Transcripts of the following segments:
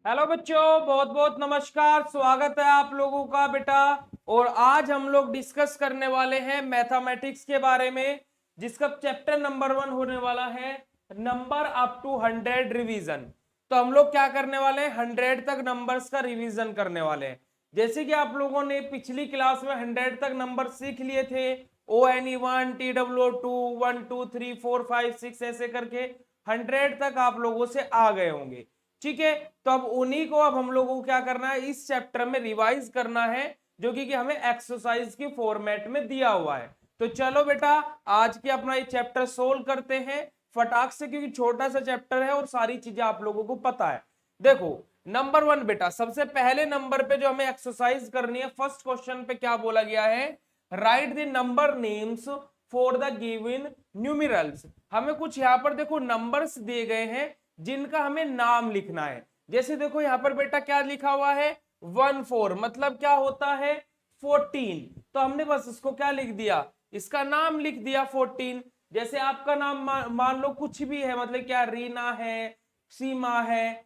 Hello बच्चों, बहुत बहुत नमस्कार। स्वागत है आप लोगों का बेटा। और आज हम लोग डिस्कस करने वाले हैं मैथमेटिक्स के बारे में, जिसका चैप्टर नंबर 1 होने वाला है नंबर अप टू 100 रिवीजन। तो हम लोग क्या करने वाले हैं, 100 तक नंबर्स का रिवीजन करने वाले हैं। जैसे कि आप लोगों ने पिछली क्लास में 100 तक नंबर सीख लिए थे, ONE1 TW2 1 2 3 4 5 6 ऐसे करके 100 तक आप लोगों से आ गए होंगे। ठीक है, तो अब उन्हीं को अब हम लोगों को क्या करना है, इस चैप्टर में रिवाइज करना है, जो कि हमें एक्सरसाइज की फॉर्मेट में दिया हुआ है। तो चलो बेटा, आज के अपना ये चैप्टर सोल्व करते हैं फटाक से, क्योंकि छोटा सा चैप्टर है और सारी चीजें आप लोगों को पता है। देखो नंबर 1 बेटा, सबसे पहले नंबर पे जो हमें एक्सरसाइज करनी है, फर्स्ट क्वेश्चन पे क्या बोला गया है, right the number names for the given numerals. हमें कुछ यहाँ पर देखो नंबर्स दिए गए हैं जिनका हमें नाम लिखना है। जैसे देखो यहाँ पर बेटा क्या लिखा हुआ है, 14 मतलब क्या होता है 14। तो हमने बस इसको क्या लिख दिया, इसका नाम लिख दिया 14। जैसे आपका नाम मान लो कुछ भी है, मतलब क्या रीना है, सीमा है,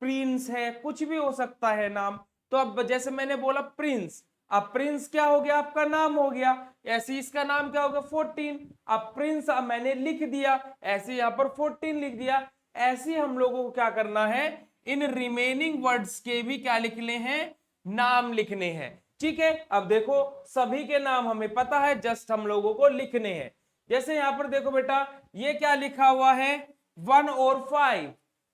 प्रिंस है, कुछ भी हो सकता है नाम। तो अब जैसे मैंने बोला प्रिंस, अब प्रिंस क्या हो गया, आपका नाम हो गया। ऐसे इसका नाम क्या हो गया 14। अब प्रिंस अब मैंने लिख दिया, ऐसे यहाँ पर 14 लिख दिया। ऐसे हम लोगों को क्या करना है, इन रिमेनिंग वर्ड्स के भी क्या लिखने हैं, नाम लिखने हैं। ठीक है, अब देखो सभी के नाम हमें पता है, जस्ट हम लोगों को लिखने हैं। जैसे यहां पर देखो बेटा, ये क्या लिखा हुआ है 1 और 5।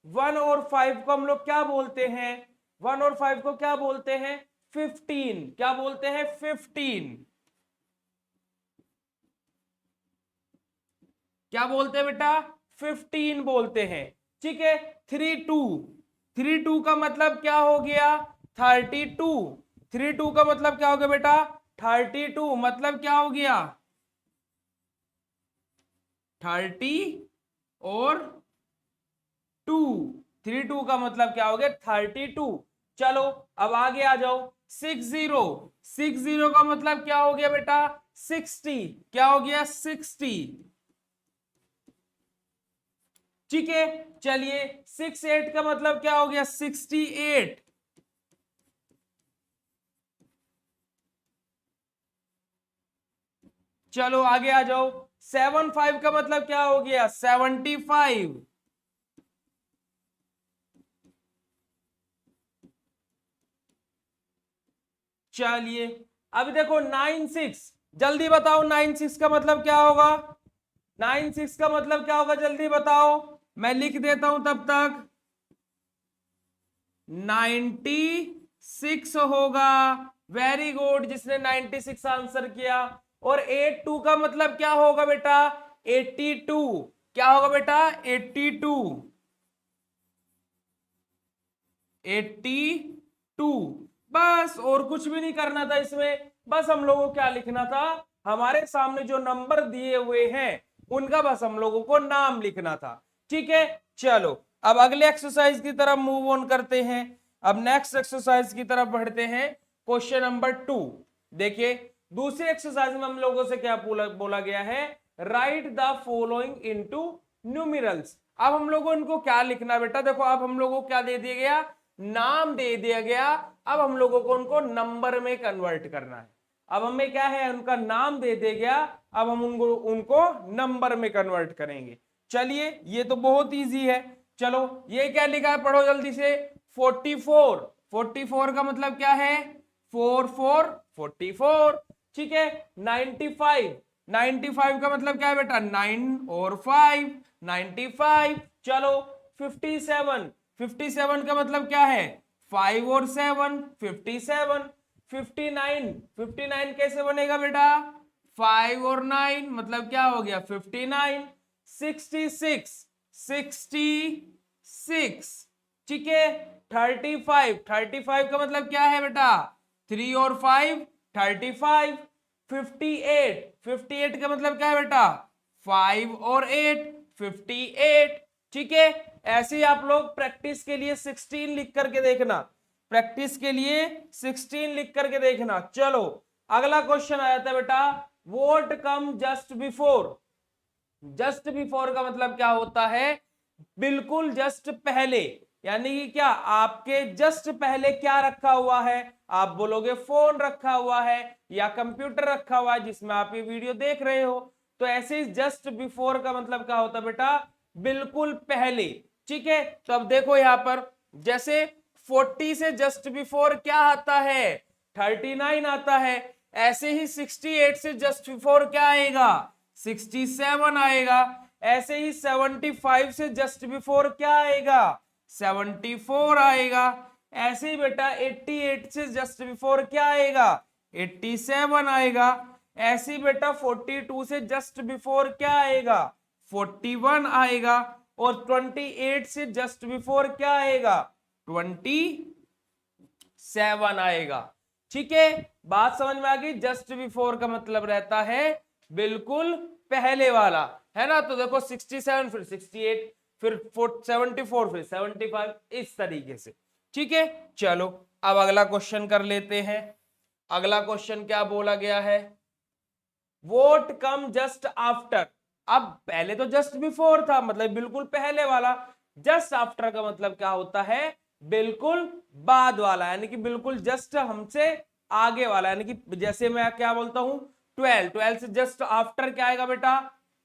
1 और 5 को हम लोग क्या बोलते हैं, 1 और 5 को क्या बोलते हैं 15। क्या बोलते हैं 15। क्या बोलते हैं बेटा 15 बोलते हैं। ठीक है, 32, 32 का मतलब क्या हो गया 32। 32 का मतलब क्या हो गया बेटा 32, मतलब क्या हो गया 30 और 2। 32 का मतलब क्या हो गया 32। चलो अब आगे आ जाओ, 60, 60 का मतलब क्या हो गया बेटा 60। क्या हो गया 60। ठीक है, चलिए 68 का मतलब क्या हो गया 68। चलो आगे आ जाओ, 75 का मतलब क्या हो गया 75। चलिए अब देखो 96, जल्दी बताओ 96 का मतलब क्या होगा, 96 का मतलब क्या होगा जल्दी बताओ, मैं लिख देता हूं तब तक। 96 होगा, वेरी गुड, जिसने 96 आंसर किया। और 82 का मतलब क्या होगा बेटा 82। क्या होगा बेटा 82, 82। बस और कुछ भी नहीं करना था इसमें, बस हम लोगों को क्या लिखना था, हमारे सामने जो नंबर दिए हुए हैं उनका बस हम लोगों को नाम लिखना था। ठीक है, चलो अब अगले एक्सरसाइज की तरफ मूव ऑन करते हैं। अब नेक्स्ट एक्सरसाइज की तरफ बढ़ते हैं, क्वेश्चन नंबर 2। देखिए दूसरे एक्सरसाइज में हम लोगों से क्या बोला गया है, right the following into numerals. अब हम लोगों को इनको क्या लिखना बेटा, देखो अब हम लोगों को क्या दे दिया गया, नाम दे दिया गया। अब हम लोगों को उनको नंबर में कन्वर्ट करना है। अब हमें क्या है, उनका नाम दे दिया गया, अब हम उनको उनको नंबर में कन्वर्ट करेंगे। चलिए ये तो बहुत इजी है। चलो ये क्या लिखा है पढ़ो जल्दी से, 44। 44 का मतलब क्या है 4 4 44। ठीक है, 95, 95 का मतलब क्या है बेटा 9 और 5 95। चलो 57, 57 का मतलब क्या है 5 और 7 57। 59, 59 कैसे बनेगा बेटा 5 और 9 मतलब क्या हो गया 59। 66, 66। ठीक है, 35, 35 का मतलब क्या है बेटा 3 और 5 35। 58, 58 का मतलब क्या है बेटा 5 और 8 58। ठीक है, ऐसे ही आप लोग प्रैक्टिस के लिए 16 लिख करके देखना, प्रैक्टिस के लिए 16 लिख करके देखना। चलो अगला क्वेश्चन आ जाता है बेटा, vote come just before. Just before का मतलब क्या होता है, बिल्कुल जस्ट पहले। यानी कि क्या आपके जस्ट पहले क्या रखा हुआ है, आप बोलोगे फोन रखा हुआ है या कंप्यूटर रखा हुआ है जिसमें आप ये वीडियो देख रहे हो। तो ऐसे ही जस्ट बिफोर का मतलब क्या होता है बेटा, बिल्कुल पहले। ठीक है, तो अब देखो यहां पर जैसे 40 से जस्ट बिफोर क्या आता है, 39 आता है। ऐसे ही 68 से जस्ट बिफोर क्या आएगा, 67 आएगा। ऐसे ही 75 से जस्ट बिफोर क्या आएगा, 74 आएगा। ऐसे ही बेटा 88 से जस्ट बिफोर क्या आएगा, 87 आएगा। ऐसे ही बेटा 42 से जस्ट बिफोर क्या आएगा, 41 आएगा। और 28 से जस्ट बिफोर क्या आएगा, 27 आएगा। ठीक है, बात समझ में आ गई। जस्ट बिफोर का मतलब रहता है बिल्कुल पहले वाला, है ना। तो देखो 67 फिर 68 फिर 74 फिर 75, इस तरीके से। ठीक है, चलो अब अगला क्वेश्चन कर लेते हैं। अगला क्वेश्चन क्या बोला गया है, वोट कम जस्ट आफ्टर। अब पहले तो जस्ट बिफोर था, मतलब बिल्कुल पहले वाला। जस्ट आफ्टर का मतलब क्या होता है, बिल्कुल बाद वाला, यानी कि बिल्कुल जस्ट हमसे आगे वाला। यानी कि जैसे मैं क्या बोलता हूं, 12 से जस्ट आफ्टर क्या आएगा बेटा,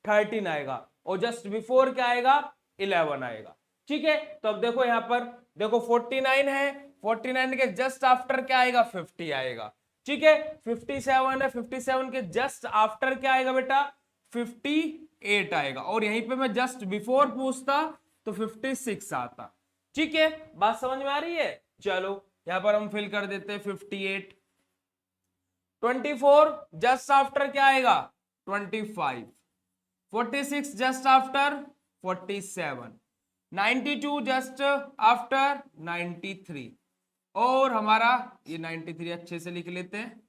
13 आएगा। और जस्ट बिफोर क्या आएगा, 11 आएगा। ठीक है, तो अब देखो यहां पर देखो 49 है, 49 के जस्ट आफ्टर क्या आएगा, 50 आएगा। ठीक है, 57 है, 57 के जस्ट आफ्टर क्या आएगा बेटा, 58 आएगा। और यहीं पे मैं जस्ट बिफोर पूछता तो 56 आता। ठीक है, बात समझ में आ रही है। चलो यहां पर हम फिल कर देते हैं 58। 24 जस्ट आफ्टर क्या आएगा, 25। 46 जस्ट आफ्टर 47। 92 just after 93। और हमारा ये 93 अच्छे से लिख लेते हैं,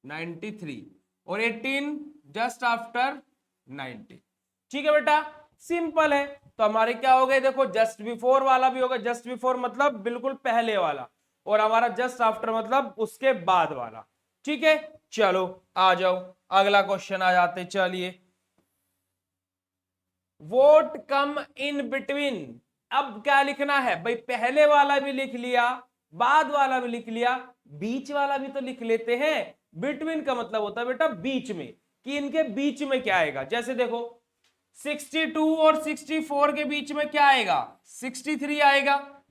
93। और 18 जस्ट आफ्टर 90। ठीक है बेटा, सिंपल है। तो हमारे क्या हो गए, देखो जस्ट बिफोर वाला भी होगा, जस्ट बिफोर मतलब बिल्कुल पहले वाला, और हमारा जस्ट आफ्टर मतलब उसके बाद वाला। ठीक है, चलो आ जाओ अगला क्वेश्चन आ जाते, चलिए। Vote come in between. अब क्या लिखना है भाई, पहले वाला भी लिख लिया, बाद वाला भी लिख लिया, बीच वाला भी तो लिख लेते हैं। बिटवीन का मतलब होता है बेटा बीच में, कि इनके बीच में क्या आएगा। जैसे देखो 62 और 64 के बीच में क्या आएगा, 63 आएगा।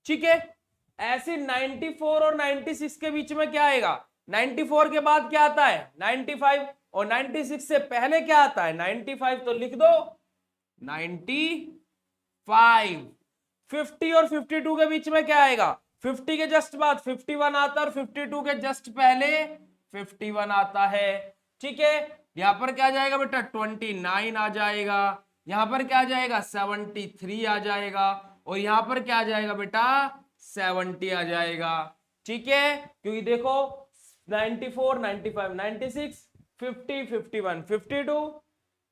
ठीक है, ऐसे 94 और 96 के बीच में क्या आएगा, 94 के बाद क्या आता है, 95। और 96 से पहले क्या आता है, 95। तो लिख दो 95। 50 और 52 के बीच में क्या आएगा, 50 के जस्ट बाद 51 आता है, और 52 के जस्ट पहले 51 आता है। ठीक है, यहां पर क्या जाएगा बेटा, 29 आ जाएगा। यहां पर क्या आ जाएगा, 73 आ जाएगा। और यहां पर क्या आ जाएगा बेटा, 70 आ जाएगा। ठीक है, क्योंकि देखो 94 95 96 50 51 52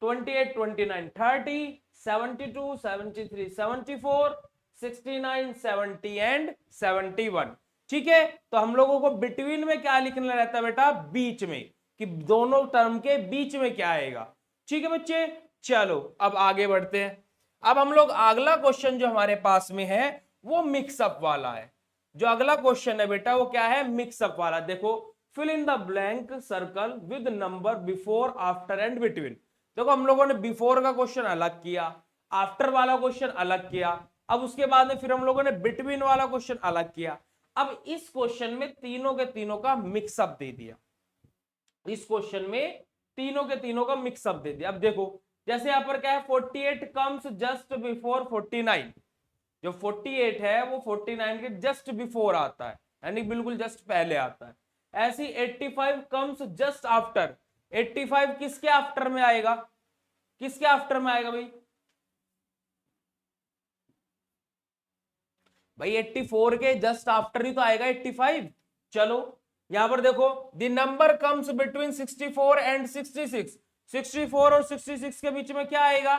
28 29 30 72 73 74 69 70 एंड 71। ठीक है, तो हम लोगों को बिटवीन में क्या लिखना रहता है बेटा, बीच में, कि दोनों टर्म के बीच में क्या आएगा। ठीक है बच्चे, चलो अब आगे बढ़ते हैं। अब हम लोग अगला क्वेश्चन जो हमारे पास में है वो मिक्सअप वाला है। जो अगला क्वेश्चन है बेटा वो क्या है, मिक्सअप वाला। देखो fill in the blank circle with number before after and between. देखो हम लोगों ने बिफोर का क्वेश्चन अलग किया, आफ्टर वाला क्वेश्चन अलग किया, अब उसके बाद में फिर हम लोगों ने बिटवीन वाला क्वेश्चन अलग किया। अब इस क्वेश्चन में तीनों के तीनों का मिक्सअप दे दिया। इस क्वेश्चन में तीनों के तीनों का मिक्सअप दे दिया। अब देखो जैसे यहां पर क्या है, 48 कम्स जस्ट बिफोर 49। जो 48 है वो 49 के जस्ट बिफोर आता है, यानी बिल्कुल जस्ट पहले आता है। ऐसी 85 कम्स जस्ट आफ्टर। 85 किसके आफ्टर में आएगा, किसके आफ्टर में आएगा भाई, भाई 84 के जस्ट आफ्टर ही तो आएगा 85। चलो यहां पर देखो the number comes between 64 and 66। 64 और 66 के बीच में क्या आएगा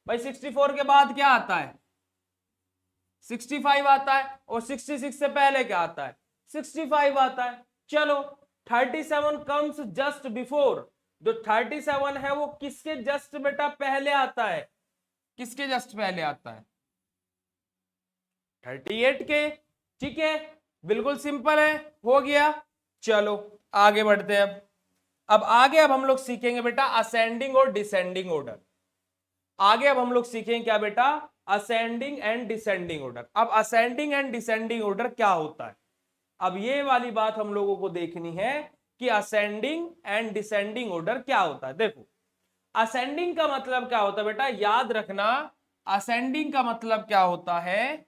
भाई, 64 के बाद क्या आता है, 65 आता है। और 66 से पहले क्या आता है, 65 आता है। चलो 37 कम्स जस्ट बिफोर। जो 37 है वो किसके जस्ट बेटा पहले आता है, किसके जस्ट पहले आता है, 38 के। ठीक है, बिल्कुल सिंपल है, हो गया। चलो आगे बढ़ते हैं। अब आगे अब हम लोग सीखेंगे बेटा असेंडिंग और डिसेंडिंग ऑर्डर। आगे अब हम लोग सीखेंगे क्या बेटा, असेंडिंग एंड डिसेंडिंग ऑर्डर। अब असेंडिंग एंड डिसेंडिंग ऑर्डर क्या होता है, अब ये वाली बात हम लोगों को देखनी है कि असेंडिंग एंड डिसेंडिंग ऑर्डर क्या होता है। देखो असेंडिंग का मतलब क्या होता है बेटा, याद रखना, असेंडिंग का मतलब क्या होता है,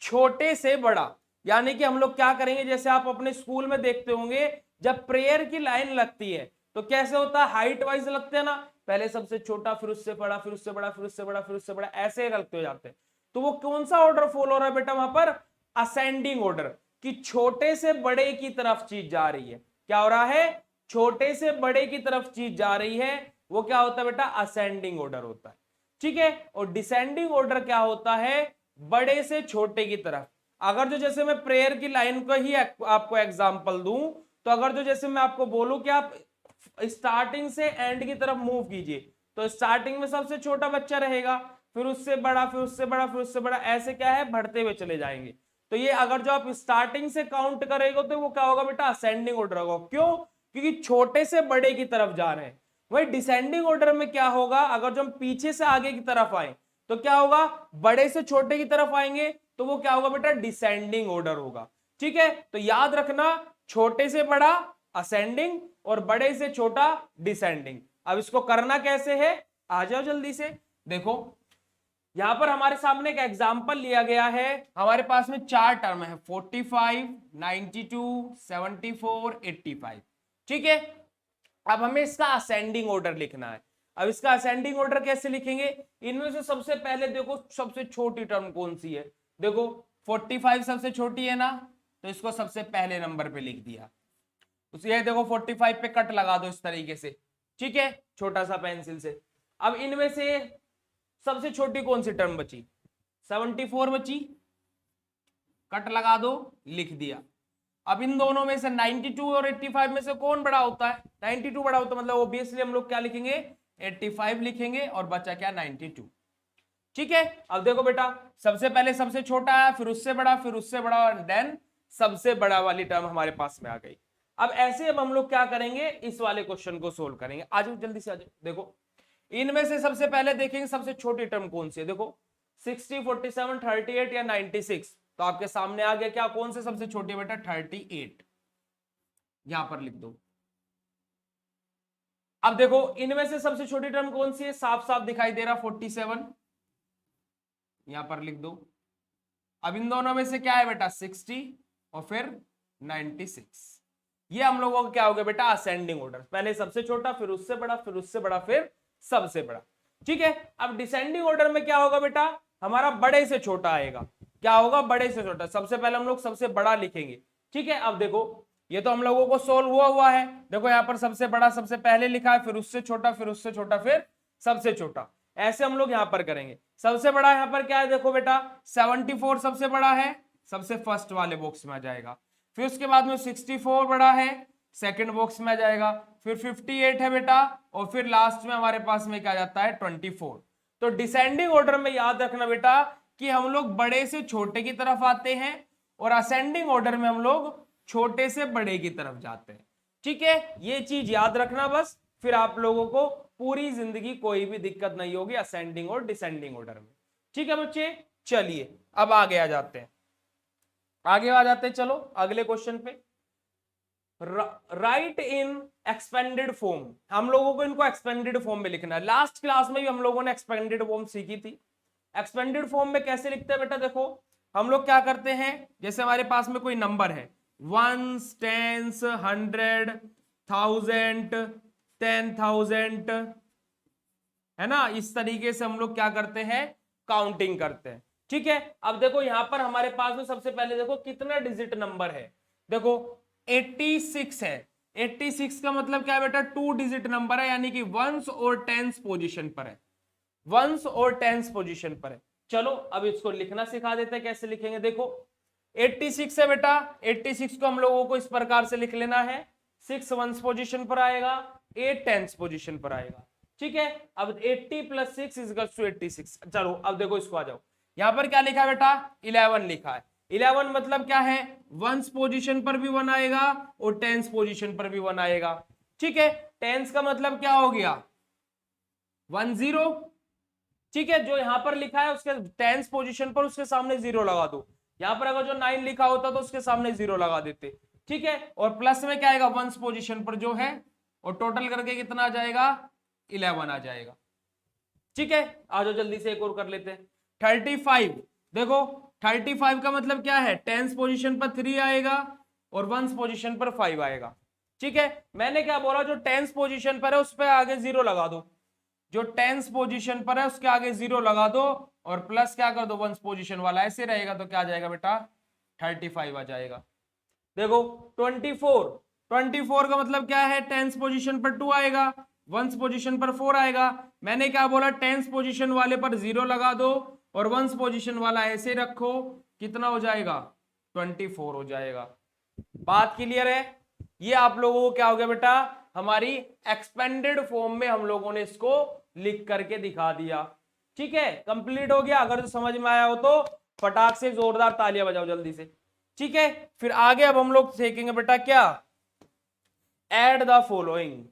छोटे से बड़ा। यानी कि हम लोग क्या करेंगे, जैसे आप अपने स्कूल में देखते होंगे जब प्रेयर की लाइन लगती है तो कैसे होता है, हाइट वाइज लगते हैं ना, पहले सबसे छोटा फिर उससे बड़ा फिर उससे बड़ा फिर उससे बड़ा फिर उससे बड़ा, ऐसे लगते हो जाते हैं। तो वो कौन सा ऑर्डर फॉलो हो रहा है बेटा वहां पर, असेंडिंग ऑर्डर, कि छोटे से बड़े की तरफ चीज जा रही है। क्या हो रहा है, छोटे से बड़े की तरफ चीज जा रही है, वो क्या होता है बेटा, असेंडिंग ऑर्डर होता है। ठीक है, और डिसेंडिंग ऑर्डर क्या होता है, बड़े से छोटे की तरफ। अगर जो जैसे मैं प्रेयर की लाइन को ही आपको एग्जांपल दूं, तो अगर जो जैसे मैं आपको बोलूं कि आप स्टार्टिंग से एंड की तरफ मूव कीजिए, तो स्टार्टिंग में सबसे छोटा बच्चा रहेगा, फिर उससे बड़ा फिर उससे बड़ा फिर उससे बड़ा, ऐसे क्या है बढ़ते हुए चले जाएंगे। तो ये अगर जो आप स्टार्टिंग से काउंट करेंगे तो वो क्या होगा बेटा, असेंडिंग ऑर्डर होगा। क्यों, क्योंकि छोटे से बड़े की तरफ जा रहे हैं। वही डिसेंडिंग ऑर्डर में क्या होगा, अगर जो हम पीछे से आगे की तरफ आए तो क्या होगा, बड़े से छोटे की तरफ आएंगे तो वो क्या होगा बेटा, डिसेंडिंग ऑर्डर होगा। ठीक है, तो याद रखना, छोटे से बड़ा असेंडिंग और बड़े से छोटा डिसेंडिंग। अब इसको करना कैसे है, आ जाओ जल्दी से। देखो यहां पर हमारे सामने एक एग्जांपल लिया गया है, हमारे पास में चार टर्म है 45, 92, 74, 85। ठीक है, अब हमें इसका असेंडिंग ऑर्डर लिखना है। अब इसका असेंडिंग ऑर्डर कैसे लिखेंगे, इनमें से सबसे पहले देखो सबसे छोटी टर्म कौन सी है, देखो 45 सबसे छोटी है ना, तो इसको सबसे पहले नंबर पे लिख दिया। उसे देखो 45 पे कट लगा दो इस तरीके से। ठीक है, छोटा सा पेंसिल से। अब इनमें से सबसे छोटी कौन सी टर्म बची, 74 बची, कट लगा दो, लिख दिया। अब इन दोनों में से 92 और 85 में से कौन बड़ा होता है, 92 बड़ा होता है, मतलब ऑब्वियसली हम लोग क्या लिखेंगे, 85 लिखेंगे, और बचा क्या 92। ठीक है, अब देखो बेटा सबसे पहले सबसे छोटा है, फिर उससे बड़ा, फिर उससे बड़ा, देन सबसे बड़ा वाली टर्म हमारे पास में आ गई। अब ऐसे अब हम लोग क्या करेंगे, इस वाले क्वेश्चन को सोल्व करेंगे। आ जाओ जल्दी से आ जाओ। देखो इनमें से सबसे पहले देखेंगे सबसे छोटी टर्म कौन सी है, देखो 60, 47, 38 या 96। तो आपके सामने आ गया क्या, कौन से सबसे छोटी बेटा, 38, यहां पर लिख दो। अब देखो इनमें से सबसे छोटी टर्म कौन सी है, साफ साफ दिखाई दे रहा 47, यहां पर लिख दो। अब इन दोनों में से क्या है बेटा, 60 और फिर 96। ये हम लोगों का क्या हो गया बेटा, असेंडिंग ऑर्डर, पहले सबसे छोटा फिर उससे बड़ा फिर उससे बड़ा फिर सबसे बड़ा। ठीक है, अब डिसेंडिंग ऑर्डर में क्या होगा बेटा, हमारा बड़े से छोटा आएगा। क्या होगा, बड़े से छोटा, सबसे पहले हम लोग सबसे बड़ा लिखेंगे। ठीक है, अब देखो ये तो हम लोगों को सोल्व हुआ है, देखो यहां पर सबसे बड़ा सबसे पहले लिखा है, फिर उससे छोटा फिर उससे छोटा फिर सबसे छोटा, ऐसे हम लोग यहां पर करेंगे। सबसे बड़ा यहां पर क्या है, देखो बेटा 74 सबसे बड़ा है, सबसे फर्स्ट वाले बॉक्स में आ जाएगा। फिर उसके बाद में 64 बड़ा है, सेकंड बॉक्स में आ जाएगा। फिर 58 है बेटा, और फिर लास्ट में हमारे पास में क्या जाता है, 24। तो डिसेंडिंग ऑर्डर में याद रखना बेटा कि हम लोग बड़े से छोटे की तरफ आते हैं, और असेंडिंग ऑर्डर में हम लोग छोटे से बड़े की तरफ जाते हैं। ठीक है, ये चीज याद रखना बस, फिर आप लोगों को पूरी जिंदगी कोई भी दिक्कत नहीं होगी असेंडिंग और डिसेंडिंग ऑर्डर में। ठीक है बच्चे, चलिए अब आगे आ जाते हैं, आगे आ जाते हैं। चलो अगले क्वेश्चन पे, राइट इन एक्सपेंडेड फॉर्म, हम लोगों को इनको एक्सपेंडेड फॉर्म में लिखना है। लास्ट क्लास में भी हम लोगों ने एक्सपेंडेड फॉर्म सीखी थी। एक्सपेंडेड फॉर्म में कैसे लिखते हैं बेटा, देखो हम लोग क्या करते हैं, जैसे हमारे पास में कोई नंबर है, वंस, टेंस, 100, 1000, 10,000, है ना, इस तरीके से हम लोग क्या करते हैं, काउंटिंग करते हैं। ठीक है, अब देखो यहां पर हमारे पास में सबसे पहले देखो कितना डिजिट नंबर है, देखो 86 है। 86 का मतलब क्या है बेटा, 2 डिजिट नंबर है, यानी कि वंस और टेंस पोजीशन पर है, वंस और टेंस पोजीशन पर है। चलो अब इसको लिखना सिखा देते हैं, कैसे लिखेंगे, देखो 86 है बेटा, 86 को हम लोगों को इस प्रकार से लिख लेना है, 6 वंस पोजीशन पर आएगा, 8 टेंस पोजीशन पर आएगा। ठीक है, अब 80 + 6 = 86। चलो अब देखो इसको आ जाओ, यहाँ पर क्या लिखा है बेटा, 11 लिखा है। 11 मतलब क्या है, 1s पोजीशन पर भी 1 आएगा और 10s पोजीशन पर भी 1 आएगा। ठीक है, 10s का मतलब क्या हो गया, 10। ठीक है, जो यहां पर लिखा है उसके 10s पोजीशन पर उसके सामने 0 लगा दो। यहां पर अगर जो 9 लिखा होता तो उसके सामने 0 लगा देते। ठीक है, और प्लस में क्या आएगा, 1s पोजीशन पर जो है, और टोटल करके कितना आ जाएगा, 11 आ जाएगा। ठीक है, आ जाओ जल्दी से एक और कर लेते हैं। 35, देखो 35 का मतलब क्या है, 10s पोजीशन पर 3 आएगा और 1s पोजीशन पर 5 आएगा। ठीक है, मैंने क्या बोला, जो 10s पोजीशन पर है उस पर आगे 0 लगा दो, जो 10s पोजीशन पर है उसके आगे 0 लगा दो और प्लस क्या कर दो, 1s पोजीशन वाला, ऐसे रहेगा तो क्या आ जाएगा बेटा, 35 आ जाएगा। देखो 24 का मतलब क्या है, 10s पोजीशन पर 2 आएगा, 1s पोजीशन पर 4 आएगा। मैंने क्या बोला, 10s पोजीशन वाले पर 0 लगा दो और 1s पोजीशन वाला ऐसे रखो, कितना हो जाएगा, 24 हो जाएगा। बात क्लियर है। ये आप लोगों को क्या हो गया बेटा, हमारी एक्सपेंडेड फॉर्म में हम लोगों ने इसको लिख करके दिखा दिया। ठीक है, कंप्लीट हो गया। अगर तो समझ में आया हो तो फटाक से जोरदार तालियां बजाओ जल्दी से। ठीक है, फिर आगे अब हम लोग सीखेंगे बेटा क्या, ऐड द फॉलोइंग।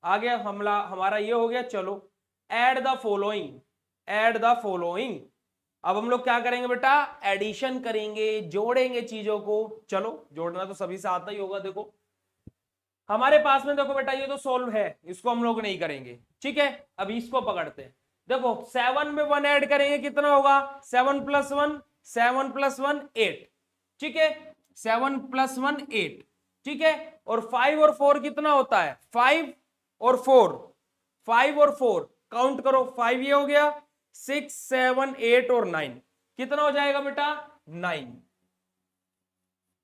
आगे हमारा ये हो गया, चलो add the following, add the following. अब हम लोग क्या करेंगे बेटा, एडिशन करेंगे, जोड़ेंगे चीजों को। चलो जोड़ना तो सभी से आता ही होगा। देखो हमारे पास में, देखो बेटा ये तो सोल्व है, इसको हम लोग नहीं करेंगे। ठीक है, अभी इसको पकड़ते हैं। देखो 7 में 1 ऐड करेंगे, कितना होगा, 7 + 1, 7 + 1 8। ठीक है, 7 + 1 8। ठीक है, और 5 और 4 कितना होता है, 5 और 4, 5 और 4 काउंट करो, 5 ये हो गया, 6 7 8 और 9 कितना हो जाएगा बेटा, 9।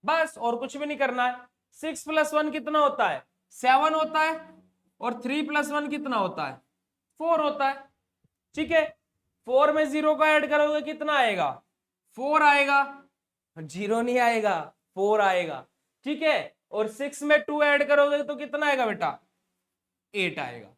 बस और कुछ भी नहीं करना है। 6 + 1 कितना होता है, 7 होता है, और 3 + 1 कितना होता है, 4 होता है। ठीक है, 4 में 0 का ऐड करोगे कितना आएगा, 4 आएगा, 0 नहीं आएगा, 4 आएगा। ठीक है, और 6 में 2 ऐड करोगे तो कितना आएगा बेटा, 8 आएगा।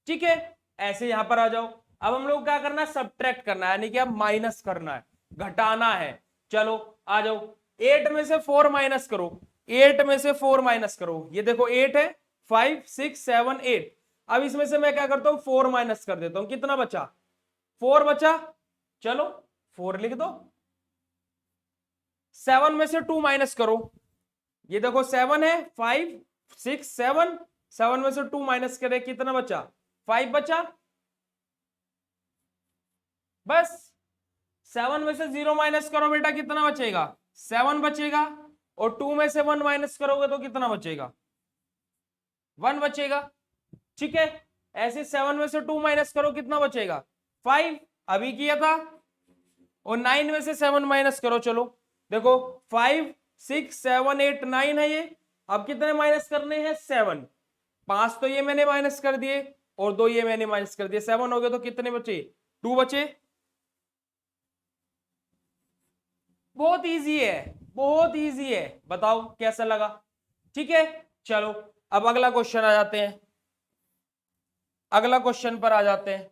ठीक है, ऐसे यहां पर आ जाओ। अब हम लोग क्या करना है, सब्ट्रैक्ट करना है, यानी कि अब माइनस करना है, घटाना है। चलो आ जाओ, 8 में से 4 माइनस करो, 8 में से 4 माइनस करो। ये देखो 8 है, 5 6 7 8। अब इसमें से मैं क्या करता हूं, 4 माइनस कर देता हूं, कितना बचा, 4 बचा। चलो 4 लिख दो। 7 में से 2 माइनस करो, ये देखो 7 है, 5 6 7, 7 में से 2 माइनस करे, कितना बचा, 5 बचा। बस 7 में से 0 माइनस करो बेटा, कितना बचेगा, 7 बचेगा, और 2 में से 1 माइनस करोगे तो कितना बचेगा, 1 बचेगा। ठीक है, ऐसे 7 में से 2 माइनस करो, कितना बचेगा, 5 अभी किया था, और 9 में से 7 माइनस करो। चलो देखो 5 6 7 8 9 है ये। अब कितने माइनस करने हैं, 7। 5 तो ये मैंने माइनस कर दिए और 2 ये मैंने माइनस कर दिए, 7 हो गए, तो कितने बचे, 2 बचे। बहुत इजी है, बहुत इजी है, बताओ कैसा लगा। ठीक है, चलो अब अगला क्वेश्चन आ जाते हैं, अगला क्वेश्चन पर आ जाते हैं।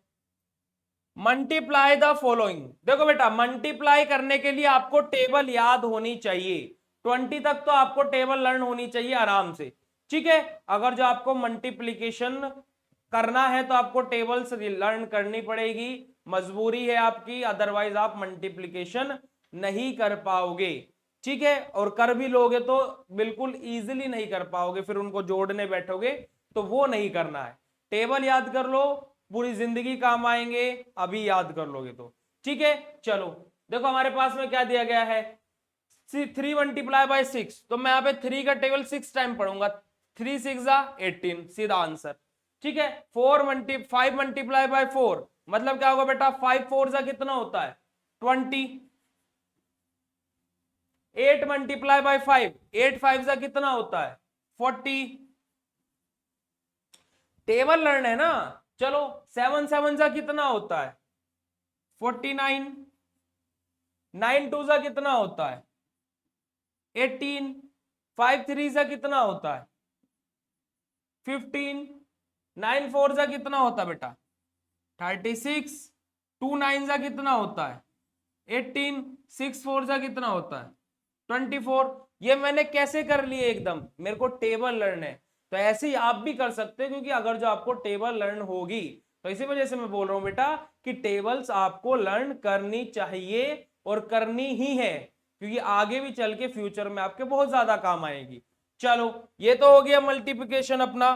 Multiply the following. देखो बेटा मल्टीप्लाई करने के लिए आपको टेबल याद होनी चाहिए, 20 तक तो आपको टेबल लर्न होनी चाहिए आराम से। ठीक है, अगर जो आपको मल्टीप्लीकेशन करना है तो आपको टेबल्स लर्न करनी पड़ेगी, मजबूरी है आपकी, अदरवाइज आप मल्टीप्लीकेशन नहीं कर पाओगे। ठीक है, और कर भी लोगे तो बिल्कुल इजीली नहीं कर पाओगे, फिर उनको जोड़ने बैठोगे तो वो नहीं करना है। टेबल याद कर लो, पूरी जिंदगी काम आएंगे, अभी याद कर लोगे तो। ठीक है, चलो देखो हमारे पास में क्या दिया गया है, 3 मल्टीप्लाई बाय 6, तो मैं यहाँ पे 3 का टेबल 6 टाइम पढ़ूंगा, 3 6 18, सीधा आंसर। ठीक है, 5 मल्टीप्लाई बाय 4, मतलब क्या होगा बेटा, 5 4 कितना होता है, 20। 8 मल्टीप्लाई बाय 5, 8 5 कितना होता है, 40। टेबल लर्न है ना। चलो 7 7 कितना होता है, 49। 9 2 कितना होता है, 18। 5 3 कितना होता है, 15। 9 4 कितना होता है बेटा, 36। 2 9 कितना होता है, 18, 6 4 जा कितना होता है 24। ये मैंने कैसे कर लिए, एकदम मेरे को टेबल लर्न है, तो ऐसे ही आप भी कर सकते हैं, क्योंकि अगर जो आपको टेबल लर्न होगी, तो इसी वजह से मैं बोल रहा हूं बेटा कि टेबल्स आपको लर्न करनी चाहिए और करनी ही है, क्योंकि आगे भी चल के फ्यूचर में आपके बहुत ज्यादा काम आएगी। चलो ये तो हो गया मल्टीप्लिकेशन अपना।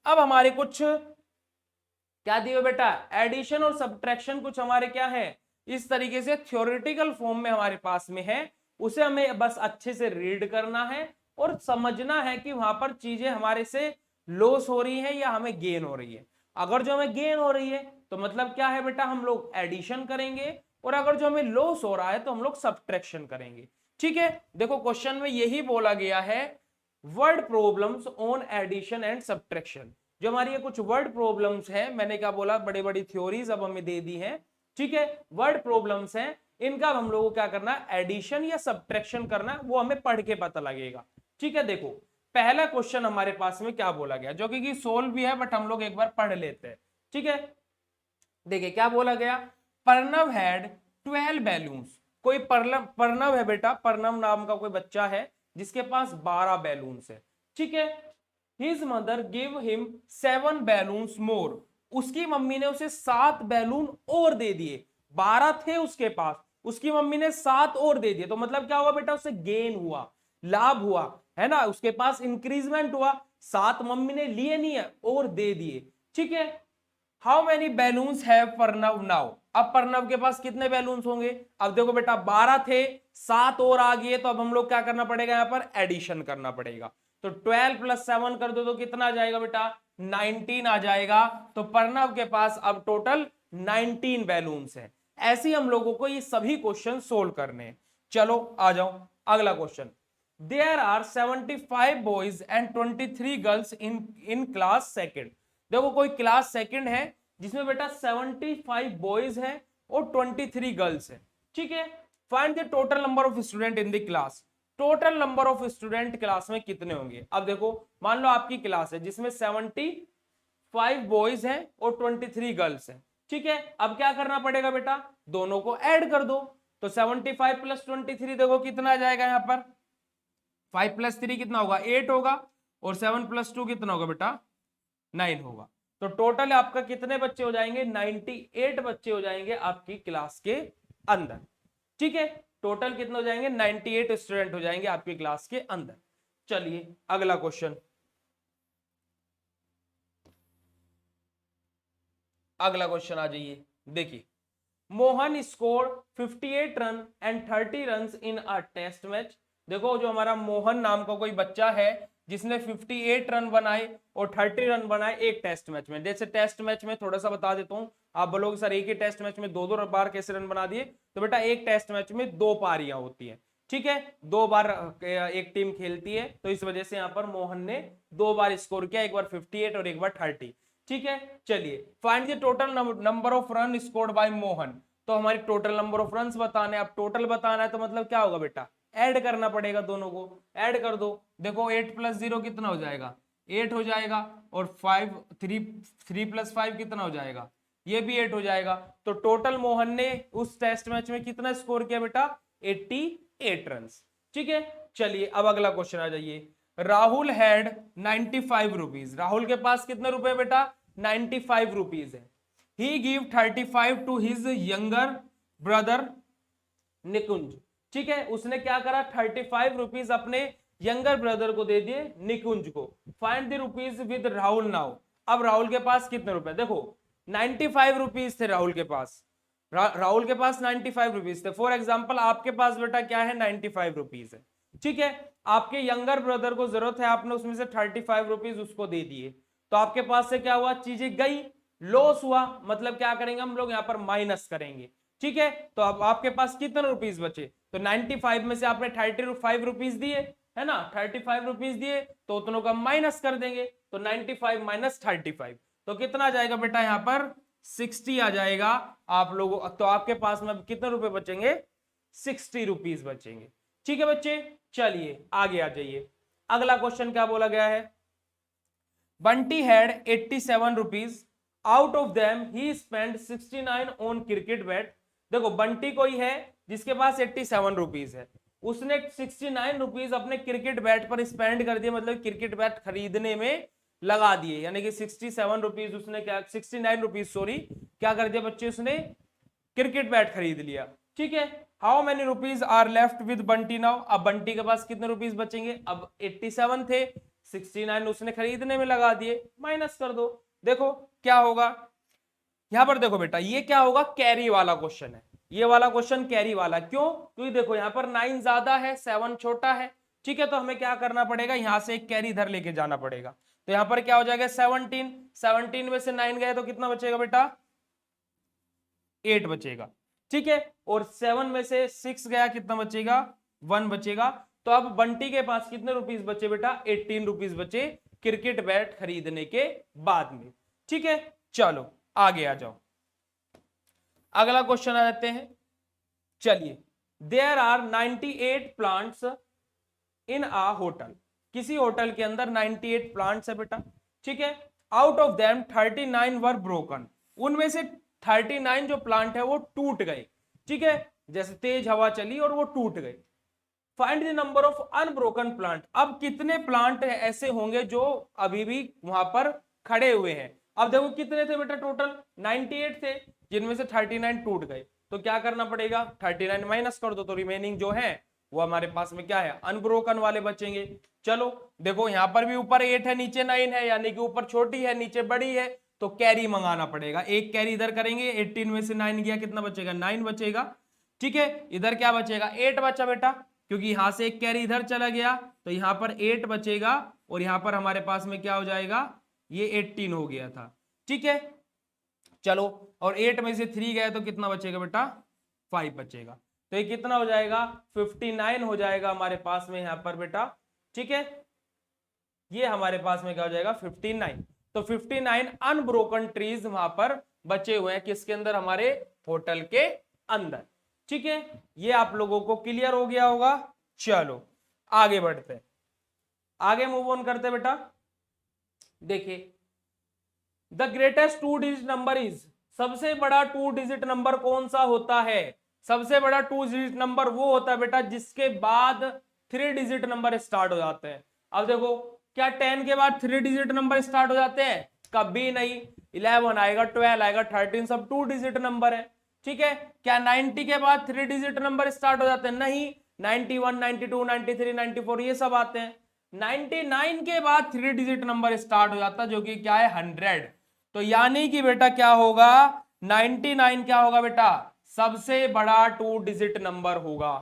अब हमारे कुछ क्या दिए बेटा, एडिशन और सब्ट्रैक्शन कुछ हमारे क्या है, इस तरीके से थ्योरेटिकल फॉर्म में हमारे पास में है, उसे हमें बस अच्छे से रीड करना है और समझना है कि वहां पर चीजें हमारे से लॉस हो रही है या हमें गेन हो रही है। अगर जो हमें गेन हो रही है तो मतलब क्या है बेटा, हम लोग एडिशन करेंगे, और अगर जो हमें लॉस हो रहा है तो हम लोग सब्ट्रैक्शन करेंगे। ठीक है, देखो क्वेश्चन में यही बोला गया है, word problems on addition and subtraction. जो हमारी ये कुछ वर्ड प्रॉब्लम्स हैं, मैंने क्या बोला, बड़ी बड़ी थ्योरीज अब हमें दे दी हैं। ठीक है, वर्ड प्रॉब्लम्स हैं, इनका हम लोगों को क्या करना है, एडिशन या सब्ट्रैक्शन करना, वो हमें पढ़ के पता लगेगा। ठीक है, देखो पहला क्वेश्चन हमारे पास में क्या बोला गया, जो कि सोल्व भी है, बट हम लोग एक बार पढ़ लेते हैं। ठीक है, देखिए क्या बोला गया, पर्नव हैड 12 बैलून्स। कोई पर्नव है बेटा, पर्नव नाम का कोई बच्चा है जिसके पास 12 बैलून्स है। ठीक है, his mother give him 7 balloons more. उसकी मम्मी ने उसे 7 बैलून और दे दिए। 12 थे उसके पास, उसकी मम्मी ने 7 और दे दिए, तो मतलब क्या हुआ बेटा, उसे गेन हुआ, लाभ हुआ, है ना, उसके पास इंक्रीजमेंट हुआ। 7 मम्मी ने लिए नहीं है और दे दिए। ठीक है, how many balloons have Pranav now. अब प्रणव के पास कितने बैलून्स होंगे, अब देखो बेटा 12 थे, 7 और आ गए, तो अब हम लोग क्या करना पड़ेगा, यहां पर एडिशन करना पड़ेगा। तो 12 + 7 कर दो तो कितना आ जाएगा बेटा, 19 आ जाएगा। तो प्रणव के पास अब टोटल 19 बैलून्स है। ऐसे ही हम लोगों को ये सभी क्वेश्चन सोल्व करने हैं। चलो आ जाओ अगला question. There are 75 boys and 23 girls in class second. देखो कोई क्लास सेकंड है जिसमें बेटा 75 बॉयज हैं और 23 गर्ल्स हैं। ठीक है, find the total number of student in the class. Total number of student class में कितने होंगे। अब देखो मान लो आपकी क्लास है जिसमें 75 बॉयज हैं और 23 गर्ल्स हैं। ठीक है, अब क्या करना पड़ेगा बेटा, दोनों को ऐड कर दो। तो 75 + 23 देखो कितना आ जाएगा, यहां पर 5 + 3 कितना होगा, 8 होगा, और 7 + 2 कितना होगा बेटा, 9 होगा। तो टोटल आपका कितने बच्चे हो जाएंगे, 98 बच्चे हो जाएंगे आपकी क्लास के अंदर। ठीक है, टोटल कितने हो जाएंगे, 98 स्टूडेंट हो जाएंगे आपकी क्लास के अंदर। चलिए अगला क्वेश्चन, अगला क्वेश्चन आ जाइए। देखिए, Mohan score 58 run and 30 run in a test match. देखो जो हमारा मोहन नाम का कोई बच्चा है जिसने 58 रन बनाए और 30 रन बनाए एक टेस्ट मैच में। जैसे टेस्ट मैच में थोड़ा सा बता देता हूं, आप बोलोगे सर एक ही टेस्ट मैच में दो दो बार कैसे रन बना दिए, तो बेटा एक टेस्ट मैच में 2 पारियां होती है। ठीक है, 2 बार एक टीम खेलती है, तो इस वजह से यहां पर मोहन ने 2 बार स्कोर किया, एक बार 58 और एक बार 30। ठीक है, चलिए find the total number of run scored by Mohan. तो हमारी टोटल नंबर ऑफ रन बताने, अब टोटल बताना है तो मतलब क्या होगा बेटा, ऐड करना पड़ेगा, दोनों को ऐड कर दो। देखो 8 + 0 कितना हो जाएगा, 8 हो जाएगा, और 3 + 5 कितना हो जाएगा, ये भी 8 हो जाएगा। तो टोटल मोहन ने उस टेस्ट मैच में कितना स्कोर किया बेटा, 88 रन। ठीक है, चलिए अब अगला क्वेश्चन आ जाइए। Rahul had 95 rupees. राहुल के पास कितने रुपए बेटा, 95 रुपीज है। He give 35 to his younger brother Nikunj. ठीक है, उसने क्या करा, 35 रुपीज अपने यंगर ब्रदर को दे दिए निकुंज को। Find the rupees with Rahul now. अब राहुल के पास कितने रुपए, देखो 95 रुपीज थे राहुल के पास, राहुल के पास 95 रुपीज थे। फॉर एग्जाम्पल आपके पास बेटा क्या है, 95 रुपीज है। ठीक है, आपके यंगर ब्रदर को जरूरत है, आपने उसमें से 35 रुपीज उसको दे दिए, तो आपके पास से क्या हुआ, चीजें गई, लॉस हुआ। मतलब क्या करेंगे हम लोग, यहाँ पर माइनस करेंगे। ठीक है, तो अब आपके पास कितने रुपीज बचे, तो 95 में से आपने 35 रुपीज दिए, है ना, 35 रुपीज दिए, तो उतनों का माइनस कर देंगे। तो 95 - 35 तो कितना आ जाएगा बेटा, यहाँ पर 60 आ जाएगा आप लोगों। तो आपके पास में कितने रुपए बचेंगे, 60 रुपीज बचेंगे। ठीक है बच्चे, चलिए आगे आ जाइए। अगला क्वेश्चन क्या बोला गया है, Bunty had 87 rupees, out of them he spend 69 on cricket bat. देखो बंटी कोई है जिसके पास 87 रुपीज है, उसने 69 रुपीज अपने क्रिकेट बैट पर स्पेंड कर दिए, मतलब क्रिकेट बैट खरीदने में लगा दिए, यानी कि 67 रुपीज उसने क्या 69 रुपीज सॉरी क्या कर दिया बच्चे, उसने क्रिकेट बैट खरीद लिया। ठीक है, how many rupees are left with Bunty now, अब बंटी के पास कितने रुपीज बचेंगे, अब 87 थे, 69 उसने खरीदने में लगा दिए, माइनस कर दो। देखो क्या होगा, यहां पर देखो बेटा ये क्या होगा, कैरी वाला क्वेश्चन है, ये वाला क्वेश्चन कैरी वाला, क्यों, क्योंकि देखो यहां पर 9 ज्यादा है 7 छोटा है। ठीक है, तो हमें क्या करना पड़ेगा, यहां से एक कैरी इधर लेके जाना पड़ेगा, तो यहां पर क्या हो जाएगा 17, 17 में से 9 गए तो कितना बचेगा बेटा 8 बचेगा। ठीक है, और 7 में से 6 गया कितना बचेगा 1 बचेगा। तो अब बंटी के पास कितने रुपीस बचे बेटा 18 रुपीस बचे क्रिकेट बैट खरीदने के बाद में। ठीक है, चलो आगे आ जाओ, अगला क्वेश्चन आ जाते हैं। चलिए, there are 98 plants in a hotel, किसी होटल के अंदर 98 प्लांट्स है बेटा। ठीक है, out of them 39 were broken, उनमें से 39 जो प्लांट है वो टूट गए। ठीक है, जैसे तेज हवा चली और वो टूट गए। Find the number of unbroken plant, अब कितने प्लांट ऐसे होंगे जो अभी भी वहां पर खड़े हुए हैं। अब देखो कितने थे बेटा टोटल 98 थे, जिनमें से 39 टूट गए, तो क्या करना पड़ेगा 39 माइनस कर दो, तो रिमेनिंग जो है वो हमारे पास में क्या है अनब्रोकन वाले बचेंगे। चलो देखो यहां पर भी ऊपर 8 है नीचे 9 है, यानी कि ऊपर छोटी है नीचे बड़ी है, तो कैरी मंगाना पड़ेगा, एक कैरी इधर करेंगे, 18 में से 9 गया कितना बचेगा 9 बचेगा। ठीक है, इधर क्या बचेगा 8 बचा बेटा, क्योंकि यहां से एक कैरी इधर चला गया, तो यहां पर 8 बचेगा, और यहां पर हमारे पास में क्या हो जाएगा ये 18 हो गया था। ठीक है, चलो, और 8 में से 3 गया तो कितना बचेगा बेटा 5 बचेगा, तो ये कितना हो जाएगा 59 हो जाएगा हमारे पास में यहां पर बेटा। ठीक है, ये हमारे पास में क्या हो जाएगा 59, तो 59 अनब्रोकन ट्रीज वहां पर बचे हुए हैं, किसके अंदर हमारे होटल के अंदर। ठीक है, ये आप लोगों को क्लियर हो गया होगा। चलो आगे बढ़ते हैं, आगे मूव ऑन करते हैं बेटा। देखिए, the greatest 2 digit number is, सबसे बड़ा 2 डिजिट नंबर कौन सा होता है, सबसे बड़ा 2 डिजिट नंबर वो होता है बेटा जिसके बाद 3 डिजिट नंबर स्टार्ट हो जाते हैं। अब देखो क्या 10 के बाद 3 डिजिट नंबर स्टार्ट हो जाते हैं, कभी नहीं, 11 आएगा 12 आएगा 13 सब 2 डिजिट नंबर है। ठीक है, क्या 90 के बाद 3 डिजिट नंबर स्टार्ट हो जाते हैं, नहीं, 91 92 93 94 ये सब आते हैं। 99 के बाद 3 डिजिट नंबर स्टार्ट हो जाता है जो कि क्या है 100, तो यानी कि बेटा क्या होगा 99 क्या होगा बेटा सबसे बड़ा 2 डिजिट नंबर होगा।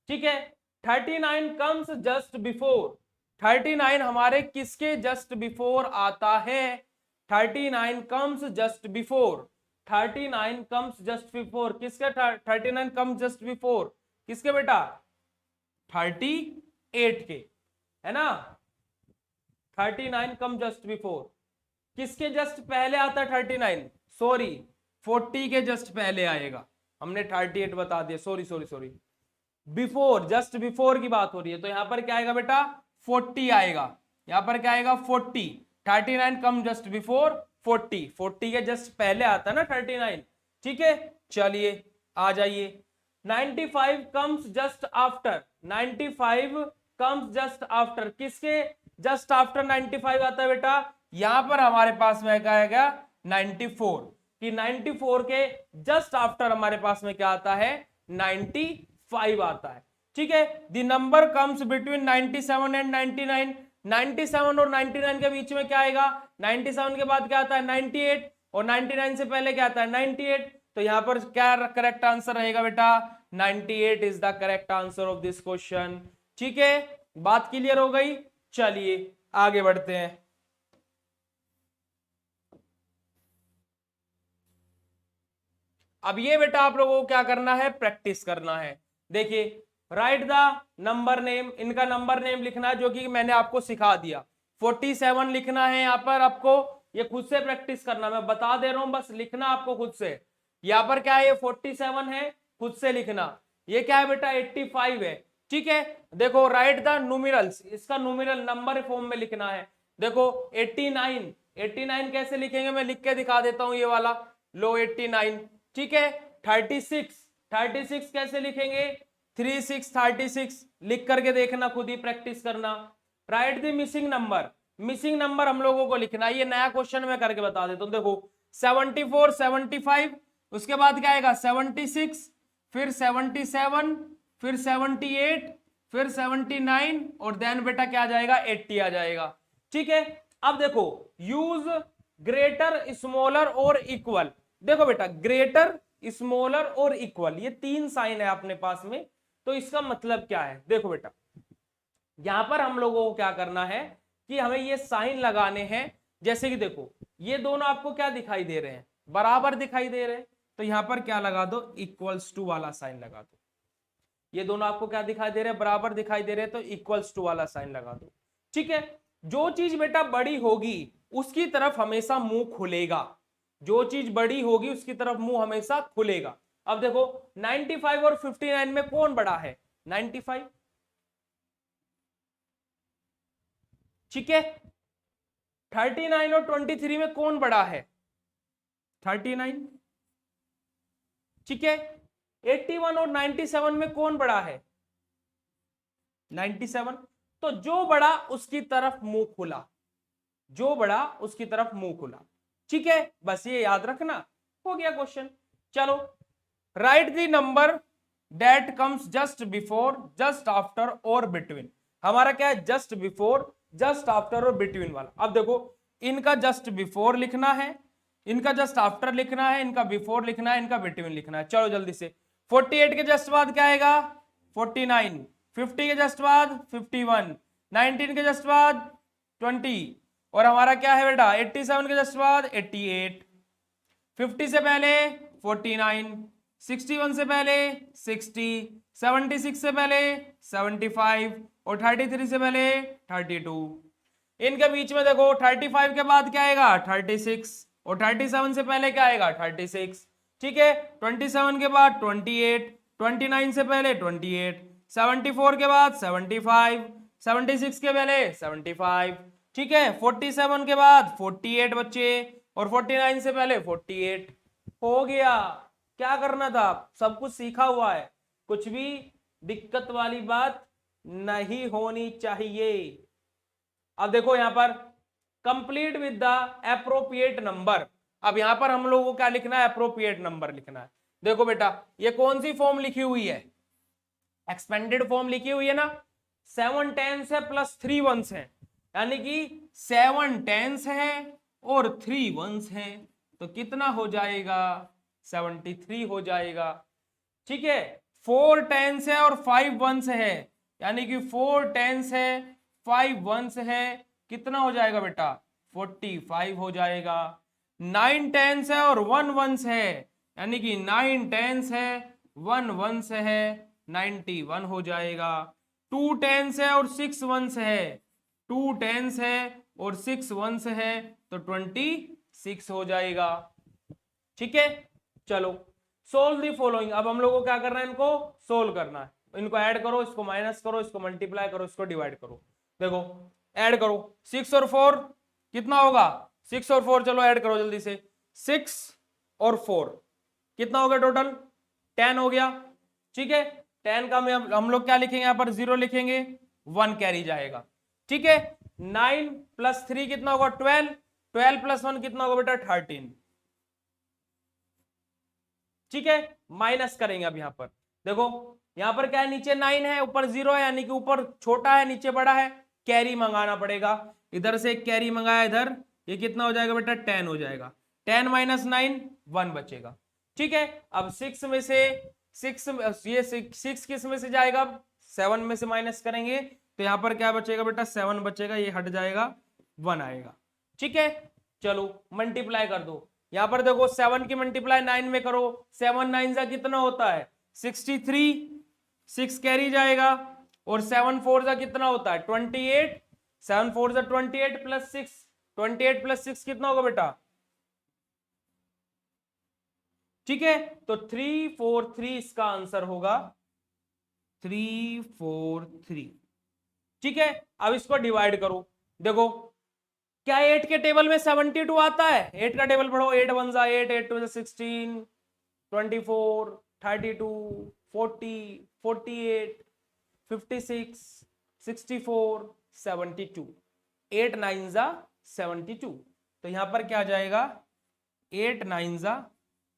ठीक है, 39 कम्स जस्ट बिफोर, 39 हमारे किसके जस्ट बिफोर आता है, 39 comes just before, 39 comes just before किसके, 39 कम्स जस्ट बिफोर किसके बेटा 38 के, है ना, 39 कम जस्ट बिफोर, किसके जस्ट पहले आता है 39, सॉरी 40 के जस्ट पहले आएगा, हमने 38 बता दिया, sorry sorry sorry, before just before की बात हो रही है, तो यहां पर क्या आएगा बेटा 40 आएगा, यहां पर क्या आएगा 40, 39 कम जस्ट बिफोर 40, 40 के जस्ट पहले आता है ना 39। ठीक है, चलिए आ जाइए, 95 comes just after, 95 comes just after किसके जस्ट आफ्टर 95 आता है बेटा, यहां पर हमारे पास में क्या आएगा 94, कि 94 के जस्ट आफ्टर हमारे पास में क्या आता है 95 आता है। ठीक है, the number comes between 97 and 99, 97 और 99 के बीच में क्या आएगा, 97 के बाद क्या आता है 98, और 99 से पहले क्या आता है 98, तो यहां पर क्या करेक्ट आंसर रहेगा बेटा 98 is the correct answer of this question. ठीक है, बात क्लियर हो गई, चलिए आगे बढ़ते हैं। अब ये बेटा आप लोगों को क्या करना है प्रैक्टिस करना है। देखिए, राइट द नंबर नेम, इनका नंबर नेम लिखना है जो कि मैंने आपको सिखा दिया, 47 लिखना है यहाँ पर आपको, ये खुद से प्रैक्टिस करना, मैं बता दे रहा हूं बस लिखना आपको खुद से। यहाँ पर क्या है ये 47 है, खुद से लिखना, ये क्या है बेटा 85 है। ठीक है, देखो राइट द न्यूमेरल्स, इसका न्यूमेरल नंबर फॉर्म में लिखना है। देखो 89, 89 कैसे लिखेंगे मैं लिख के दिखा देता हूं, ये वाला लो 89। ठीक है, 36 कैसे लिखेंगे? 3 6 36 लिख करके देखना, खुद ही प्रैक्टिस करना। Right the missing number, missing number हम लोगों को लिखना है, ये नया क्वेश्चन मैं करके बता देता हूं। देखो 74 75, उसके बाद क्या आएगा 76, फिर 77, फिर 78, फिर 79 और देन बेटा क्या आ जाएगा 80 आ जाएगा। ठीक है, अब देखो यूज ग्रेटर स्मॉलर और इक्वल। देखो बेटा ग्रेटर स्मॉलर और इक्वल ये तीन साइन है अपने पास में, तो इसका मतलब क्या है? देखो बेटा यहां पर हम लोगों को क्या करना है कि हमें ये साइन लगाने हैं। जैसे कि देखो ये दोनों आपको क्या दिखाई दे रहे हैं? बराबर दिखाई दे रहे हैं, तो यहां पर क्या लगा दो? इक्वल्स टू वाला साइन लगा दो। ये दोनों आपको क्या दिखाई दे रहे हैं? बराबर दिखाई दे रहे हैं, तो इक्वल्स टू वाला साइन लगा दो। ठीक है, जो चीज बेटा बड़ी होगी उसकी तरफ हमेशा मुंह खुलेगा, जो चीज बड़ी होगी उसकी तरफ मुंह हमेशा खुलेगा। अब देखो 95 और 59 में कौन बड़ा है? 95। ठीक है, 39 और 23 में कौन बड़ा है? 39। ठीक है, 81 और 97 में कौन बड़ा है? 97। तो जो बड़ा उसकी तरफ मुंह खुला, जो बड़ा उसकी तरफ मुंह खुला। ठीक है, बस ये याद रखना, हो गया क्वेश्चन। चलो right the number that comes just before, just after और बिटवीन। हमारा क्या है? जस्ट बिफोर, जस्ट आफ्टर और बिटवीन वाला। अब देखो इनका जस्ट बिफोर लिखना है, इनका जस्ट आफ्टर लिखना है, इनका बिफोर लिखना है, इनका बिटवीन लिखना है। चलो जल्दी से 48 के जस्ट बाद क्या आएगा? 49, 50 के जस्ट बाद 51, 19 के जस्ट बाद 20 और हमारा क्या है बेटा 87 के जस्ट बाद 88, 50 से पहले 49, 61 से पहले 60, 76 से पहले 75 और 33 से पहले 32। इनके बीच में देखो 35 के बाद क्या आएगा? 36 और 37 से पहले क्या आएगा? 36। ठीक है, 27 के बाद 28, 29 से पहले 28, 74 के बाद 75, 76 के पहले 75। ठीक है, 47 के बाद 48 बच्चे और 49 से पहले 48। हो गया, क्या करना था? सब कुछ सीखा हुआ है, कुछ भी दिक्कत वाली बात नहीं होनी चाहिए। अब देखो यहां पर complete with the appropriate number. अब यहां पर हम लोगों को क्या लिखना है? एप्रोप्रिएट नंबर लिखना है। देखो बेटा ये कौन सी फॉर्म लिखी हुई है? एक्सपेंडेड फॉर्म लिखी हुई है ना। 7 टेंस है प्लस 3 वंस है, यानी कि 7 टेंस है और 3 वंस है, तो कितना हो जाएगा? 73 हो जाएगा। ठीक है, 4 टेंस है और 5 वंस है, यानी कि 4 टेंस है 5 वंस है, कितना हो जाएगा बेटा? 45 हो जाएगा। 9 टेंस है और 1 वंस है, यानी कि 9 टेंस है 1 वंस है, 91 हो जाएगा। 2 टेंस है और 6 वंस है, 2 टेंस है और 6 वंस है, तो 26 हो जाएगा। ठीक है, चलो सोल्व दी फॉलोइंग। अब हम लोग को क्या करना है? इनको सोल्व करना है। इनको ऐड करो, इसको माइनस करो, इसको मल्टीप्लाई करो, इसको डिवाइड करो। देखो ऐड करो 6 और 4 कितना होगा? 6 और 4 चलो ऐड करो जल्दी से। 6 और 4 कितना हो गया? टोटल 10 हो गया। ठीक है, 10 का हम लोग क्या लिखेंगे? यहां पर 0 लिखेंगे, 1 कैरी जाएगा। ठीक है, 9 प्लस 3 कितना होगा? 12, 12 प्लस 1 कितना होगा बेटा? 13। ठीक है, माइनस करेंगे अब यहां पर। देखो यहां पर क्या है? नीचे 9 है, ऊपर 0 है, यानी कि ऊपर छोटा है नीचे बड़ा है, कैरी मंगाना पड़ेगा। इधर से एक कैरी मंगाया इधर, ये कितना हो जाएगा बेटा? 10 हो जाएगा। 10 माइनस 9 1 बचेगा। ठीक है, अब 6 में से 6 ये 6 किस में से जाएगा? 7 में से माइनस करेंगे, तो यहां पर क्या बचेगा बेटा? 7 बचेगा, ये हट जाएगा, 1 आएगा। ठीक है, चलो मल्टीप्लाई कर दो। यहां पर देखो 7 की मल्टीप्लाई 9 में करो, 7 9 का कितना होता है? 63, 6 कैरी जाएगा, और 7 4 का कितना होता है? 28, 7 4 का 28 प्लस 6, 28 प्लस 6 कितना होगा बेटा? ठीक है, तो 343 इसका आंसर होगा, 343। ठीक है, अब इसको डिवाइड करो। देखो क्या 8 के टेबल में 72 आता है? 8 का टेबल पढ़ो, 8 1 8, 8 2 16, 24, 32, 40, 48, 56, 64, 72। 8 9 जा 72। तो यहां पर क्या आ जाएगा 8 9 जा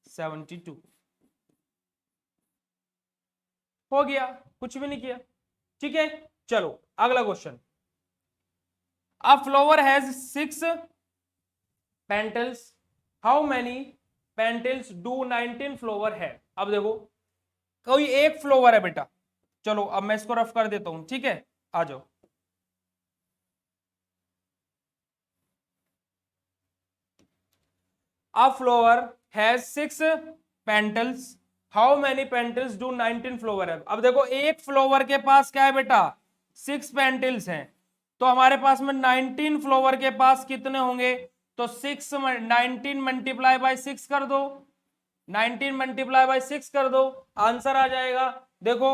72। हो गया, कुछ भी नहीं किया। ठीक है, चलो अगला question. A flower has 6 petals, how many petals do 19 flower है। अब देखो कोई एक फ्लावर है बेटा, चलो अब मैं इसको रफ कर देता हूं, ठीक है, आ जाओ। A flower has 6 petals. How many petals do 19 flower have? अब देखो एक फ्लावर के पास क्या है बेटा 6 पेटल्स हैं, तो हमारे पास में 19 फ्लावर के पास कितने होंगे, तो 6 19 मल्टीप्लाई बाय 6 कर दो, 19 मल्टीप्लाई बाय 6 कर दो, आंसर आ जाएगा। देखो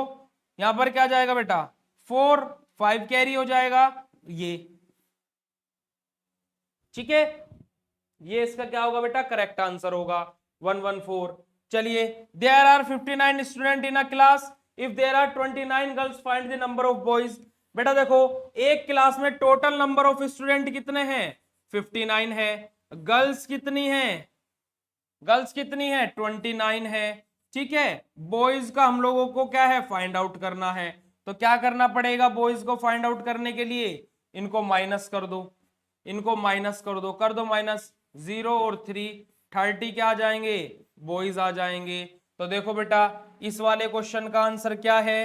यहां पर क्या जाएगा बेटा 4, 5 कैरी हो जाएगा ये, ठीक है, ये इसका क्या होगा बेटा करेक्ट आंसर होगा 114। चलिए, there are 59 student in a class, if there are 29 girls find the number of boys. बेटा देखो एक क्लास में टोटल नंबर ऑफ स्टूडेंट कितने हैं 59 है, गर्ल्स कितनी है, गर्ल्स कितनी है 29 है, ठीक है। बॉयज का हम लोगों को क्या है फाइंड आउट करना है, तो क्या करना पड़ेगा बॉयज को फाइंड आउट करने के लिए, इनको माइनस कर दो, इनको माइनस कर दो माइनस, 0 और 3 30 क्या आ जाएंगे बॉयज आ जाएंगे। तो देखो बेटा इस वाले क्वेश्चन का आंसर क्या है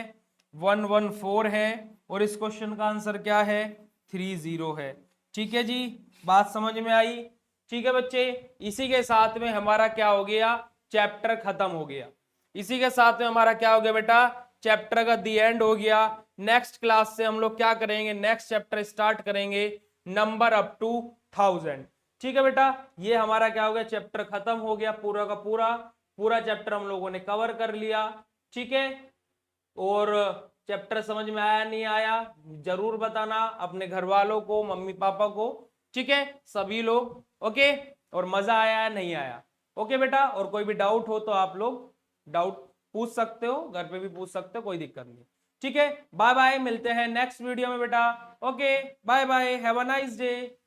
114 है, और इस क्वेश्चन का आंसर क्या है 30 है। ठीक है जी, बात समझ में आई। ठीक है बच्चे, इसी के साथ में हमारा क्या हो गया चैप्टर खत्म हो गया, इसी के साथ में हमारा क्या हो गया बेटा चैप्टर का दी एंड हो गया। नेक्स्ट क्लास से हम लोग क्या करेंगे, नेक्स्ट चैप्टर स्टार्ट करेंगे नंबर अप टू 1000। ठीक है बेटा, ये हमारा क्या हो गया चैप्टर खत्म हो गया, पूरा का पूरा पूरा चैप्टर हम लोगों ने कवर कर लिया। ठीक है, और चैप्टर समझ में आया नहीं आया जरूर बताना अपने घर वालों को, मम्मी पापा को, ठीक है सभी लोग, ओके। और मजा आया है नहीं आया, ओके बेटा। और कोई भी डाउट हो तो आप लोग डाउट पूछ सकते हो, घर पे भी पूछ सकते हो, कोई दिक्कत नहीं। ठीक है, बाय बाय, मिलते हैं नेक्स्ट वीडियो में बेटा। Okay bye bye, have a nice day.